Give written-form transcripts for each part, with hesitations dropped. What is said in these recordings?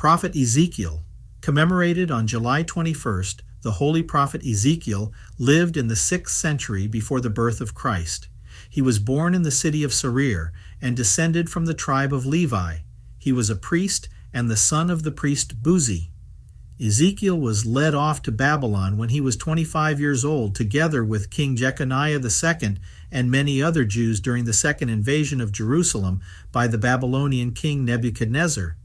prophet Ezekiel, commemorated on July 21st, the Holy Prophet Ezekiel lived in the 6th century before the birth of Christ. He was born in the city of Sarir and descended from the tribe of Levi. He was a priest and the son of the priest Buzi. Ezekiel was led off to Babylon when he was 25 years old, together with King Jeconiah II and many other Jews during the second invasion of Jerusalem by the Babylonian king Nebuchadnezzar.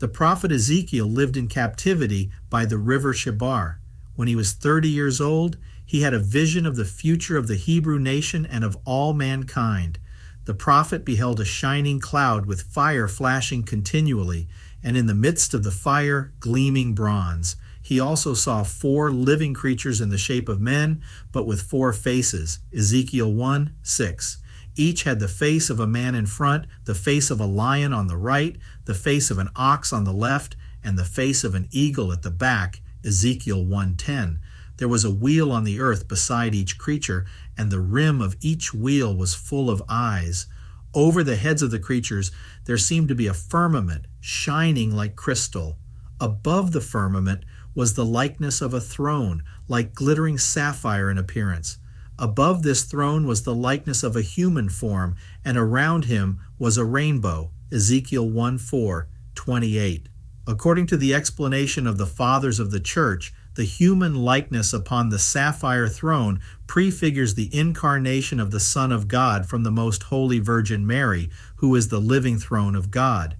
The prophet Ezekiel lived in captivity by the River Chebar. When he was 30 years old, he had a vision of the future of the Hebrew nation and of all mankind. The prophet beheld a shining cloud with fire flashing continually, and in the midst of the fire, gleaming bronze. He also saw 4 living creatures in the shape of men, but with 4 faces. Ezekiel 1:6. Each had the face of a man in front, the face of a lion on the right, the face of an ox on the left, and the face of an eagle at the back. Ezekiel 1:10. There was a wheel on the earth beside each creature, and the rim of each wheel was full of eyes. Over the heads of the creatures there seemed to be a firmament, shining like crystal. Above the firmament was the likeness of a throne, like glittering sapphire in appearance. Above this throne was the likeness of a human form, and around him was a rainbow. Ezekiel 1:4-28. According to the explanation of the Fathers of the Church, the human likeness upon the sapphire throne prefigures the incarnation of the Son of God from the Most Holy Virgin Mary, who is the living throne of God.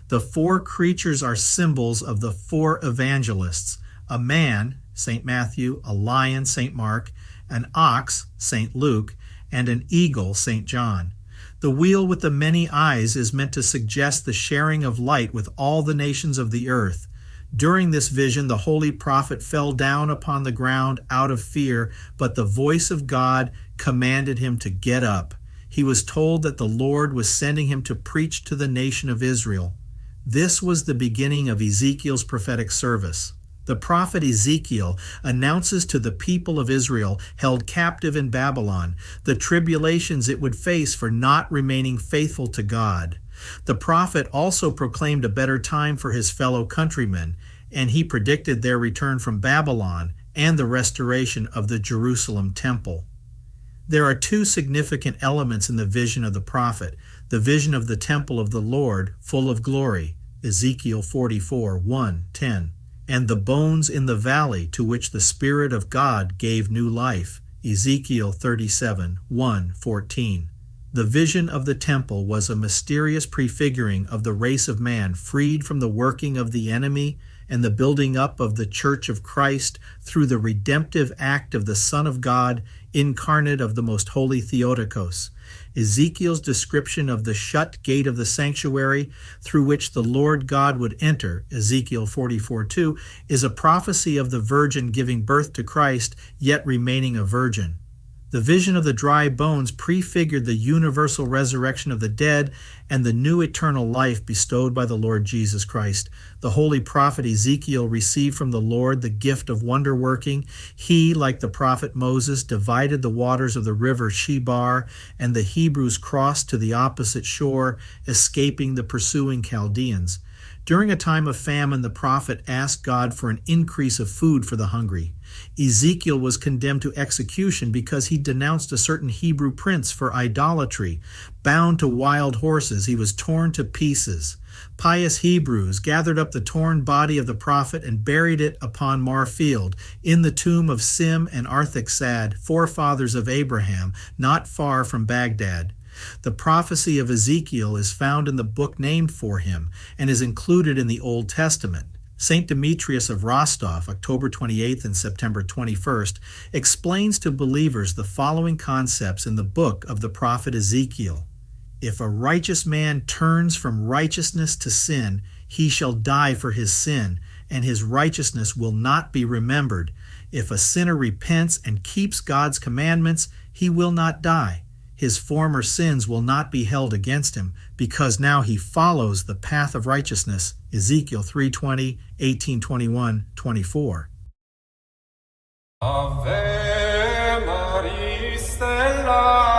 The 4 creatures are symbols of the 4 evangelists: a man, St. Matthew; a lion, St. Mark; an ox, St. Luke; and an eagle, St. John. The wheel with the many eyes is meant to suggest the sharing of light with all the nations of the earth. During this vision, the holy prophet fell down upon the ground out of fear, but the voice of God commanded him to get up. He was told that the Lord was sending him to preach to the nation of Israel. This was the beginning of Ezekiel's prophetic service. The prophet Ezekiel announces to the people of Israel held captive in Babylon the tribulations it would face for not remaining faithful to God. The prophet also proclaimed a better time for his fellow countrymen, and he predicted their return from Babylon and the restoration of the Jerusalem temple. There are 2 significant elements in the vision of the prophet: the vision of the temple of the Lord, full of glory, Ezekiel 44:1-10, and the bones in the valley to which the Spirit of God gave new life, Ezekiel 37:1-14. The vision of the temple was a mysterious prefiguring of the race of man freed from the working of the enemy and the building up of the Church of Christ through the redemptive act of the Son of God, incarnate of the most holy Theotokos. Ezekiel's description of the shut gate of the sanctuary through which the Lord God would enter, Ezekiel 44:2, is a prophecy of the virgin giving birth to Christ, yet remaining a virgin. The vision of the dry bones prefigured the universal resurrection of the dead and the new eternal life bestowed by the Lord Jesus Christ. The holy prophet Ezekiel received from the Lord the gift of wonder-working. He, like the prophet Moses, divided the waters of the river Chebar, and the Hebrews crossed to the opposite shore, escaping the pursuing Chaldeans. During a time of famine, the prophet asked God for an increase of food for the hungry. Ezekiel was condemned to execution because he denounced a certain Hebrew prince for idolatry. Bound to wild horses, he was torn to pieces. Pious Hebrews gathered up the torn body of the prophet and buried it upon Mar Field, in the tomb of Sim and Arphaxad, forefathers of Abraham, not far from Baghdad. The prophecy of Ezekiel is found in the book named for him and is included in the Old Testament. St. Demetrius of Rostov, October 28th and September 21st, explains to believers the following concepts in the book of the prophet Ezekiel. If a righteous man turns from righteousness to sin, he shall die for his sin, and his righteousness will not be remembered. If a sinner repents and keeps God's commandments, he will not die. His former sins will not be held against him, because now he follows the path of righteousness. Ezekiel 3:20, 18:21, 24. Ave Maria Stella